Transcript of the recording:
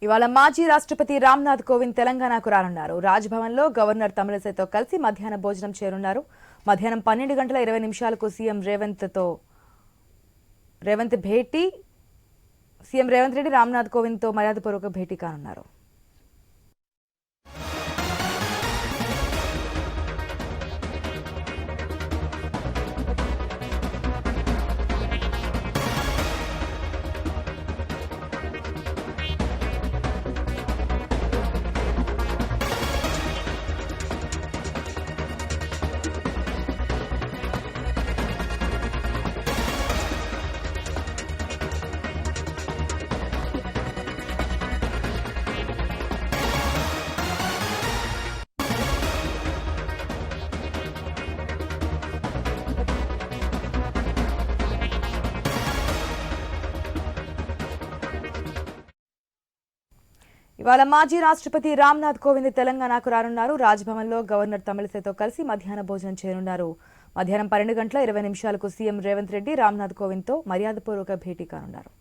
ఇవాళ మాజీ రాష్ట్రపతి రామ్నాథ్ కోవింద్ తెలంగాణకు రానున్నారు. రాజ్భవన్లో గవర్నర్ తమిళిసైతో కలిసి మధ్యాహ్న భోజనం చేరున్నారు. మధ్యాహ్నం 12:20 సీఎం రేవంత్ భేటీ. సీఎం రేవంత్ రెడ్డి రామ్నాథ్ కోవింద్తో మర్యాదపూర్వక భేటీ కానున్నారు. ఇవాళ మాజీ రాష్ట్రపతి రామ్నాథ్ కోవింద్ తెలంగాణకు రానున్నారు. రాజ్భవన్లో గవర్నర్ తమిళిసైతో కలిసి మధ్యాహ్న భోజనం చేరున్నారు. మధ్యాహ్నం 12:20 సీఎం రేవంత్ రెడ్డి రామ్నాథ్ కోవింద్తో మర్యాదపూర్వక భేటీ కానున్నారు.